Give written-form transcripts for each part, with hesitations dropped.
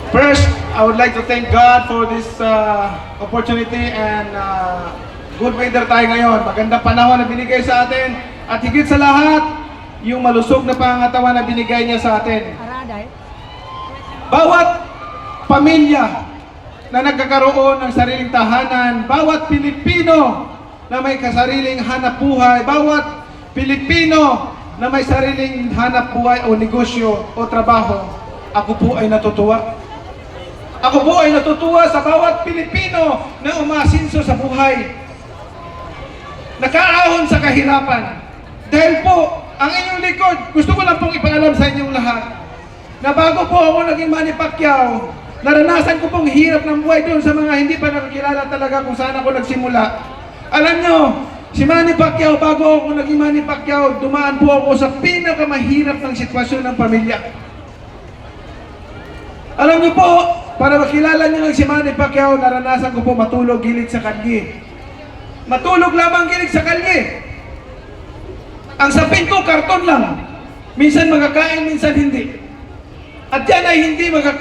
First, I would like to thank God for this opportunity and good weather tayo ngayon. Magandang panahon na binigay sa atin at higit sa lahat, yung malusog na pangangatawan na binigay niya sa atin. Bawat pamilya na nagkakaroon ng sariling tahanan, bawat Pilipino na may kasariling hanap buhay, bawat Pilipino na may sariling hanap buhay o negosyo o trabaho, ako po ay natutuwa. Ako po ay natutuwa sa bawat Pilipino na umasinso sa buhay, nakaahon sa kahirapan. Dahil po, ang inyong likod, gusto ko lang pong ipaalam sa inyong lahat, na bago po ako naging Manny Pacquiao, naranasan ko pong hirap ng buhay doon sa mga hindi pa nakakilala talaga kung saan ako nagsimula. Alam nyo, si Manny Pacquiao, bago ako naging Manny Pacquiao, dumaan po ako sa pinakamahirap ng sitwasyon ng pamilya. Alam nyo po, para makilala nyo lang si Manny Pacquiao, naranasan ko po matulog gilid sa kalye. Matulog lamang gilid sa kalye. Ang sapin ko, karton lang. Minsan makakain, minsan hindi. At yan ay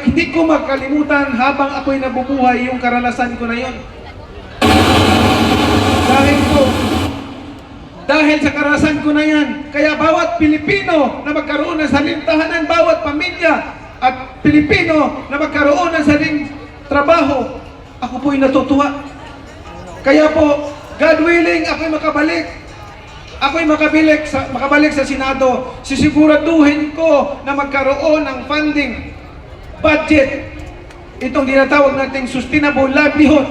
hindi ko makalimutan habang ako'y nabubuhay yung karanasan ko na yun. Dahil sa karanasan ko na yan, kaya bawat Pilipino na magkaroon ng sariling tahanan, bawat pamilya at Pilipino na magkaroon ng sariling trabaho, ako po'y natutuwa. Kaya po, God willing, ako'y makabalik sa Senado. Sisiguraduhin ko na magkaroon ng funding budget, itong tinatawag nating sustainable livelihood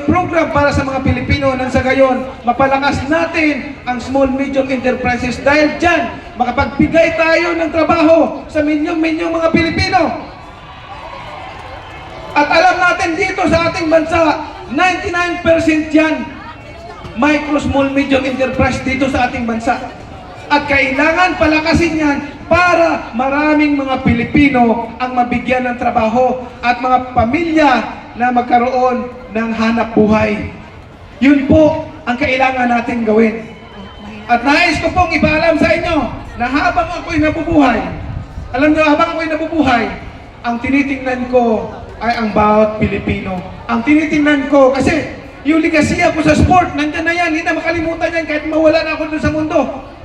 program para sa mga Pilipino, nang sa gayon mapalakas natin ang small medium enterprises, dahil dyan makapagbigay tayo ng trabaho sa milyong-milyong mga Pilipino. At alam natin dito sa ating bansa, 99% yan micro, small, medium enterprise dito sa ating bansa. At kailangan palakasin yan para maraming mga Pilipino ang mabigyan ng trabaho at mga pamilya na magkaroon ng hanap buhay. Yun po ang kailangan natin gawin. At nais ko pong ipaalam sa inyo na habang ako'y nabubuhay, alam nyo, habang ako'y nabubuhay, ang tinitingnan ko ay ang bawat Pilipino. Ang tinitingnan ko, kasi yung ligasiya ko sa sport, nandyan na yan, hindi na makalimutan yan kahit mawala na ako dun sa mundo.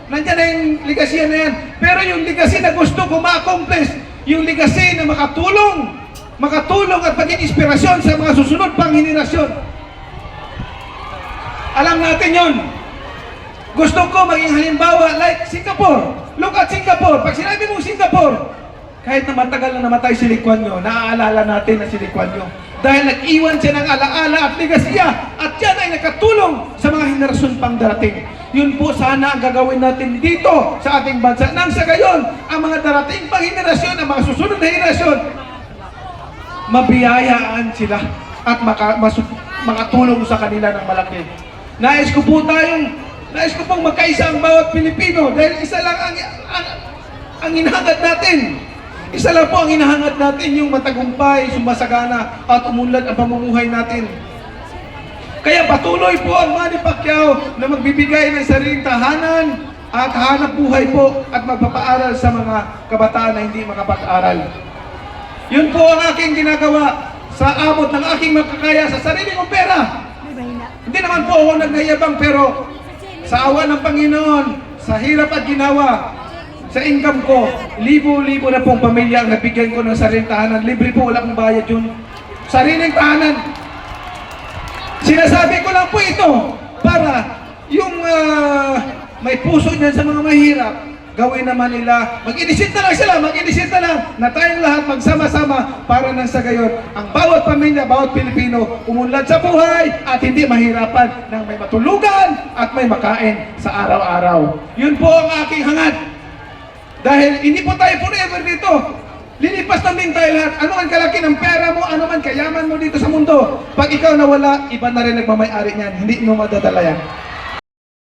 Nandyan na yung ligasiya na yan. Pero yung ligasiya na gusto ko ma-accomplish, yung ligasiya na makatulong at maging inspirasyon sa mga susunod pang henerasyon. Alam natin yon. Gusto ko maging halimbawa like Singapore. Look at Singapore. Pag sinabi mong Singapore, kahit na matagal na namatay si Lee Kuan Yew, naaalala natin na si Lee Kuan Yew. Dahil nag-iwan siya ng alaala at ligasiya, at yan ay nakatulong sa mga henerasyon pang darating. Yun po sana ang gagawin natin dito sa ating bansa. Nang sa gayon, ang mga darating pang henerasyon, ang mga susunod na henerasyon, mabiyayaan sila at makatulong sa kanila ng malaki. Nais ko pong magkaisa ang bawat Pilipino, dahil isa lang ang hinahangad natin. Isa lang po ang hinahangad natin, yung matagumpay, sumasagana at umunlad ang pamumuhay natin. Kaya patuloy po ang Manny Pacquiao na magbibigay ng sariling tahanan at hanap buhay po at magpapaaral sa mga kabataan na hindi makapag-aral. Yun po ang aking ginagawa sa abot ng aking makakaya sa sarili kong pera. Hindi naman po ako nagnayabang, pero sa awa ng Panginoon, sa hirap at ginawa, sa income ko, libo-libo na pong pamilya ang nabigyan ko ng sariling tahanan. Libre po, wala pong bayad yun. Sariling tahanan. Sinasabi ko lang po ito para yung may puso niyan sa mga mahirap, gawin naman nila, mag-inisip na lang na tayong lahat magsama-sama para nang sa gayon ang bawat pamilya, bawat Pilipino umunlad sa buhay at hindi mahirapan ng may matulugan at may makain sa araw-araw. Yun po ang aking hangad. Dahil hindi po tayo forever dito. Lilipas na din tayo lahat. Ano man kalaki ng pera mo, ano man kayaman mo dito sa mundo, pag ikaw nawala, iba na rin nagmamay-ari niyan. Hindi mo madadala yan.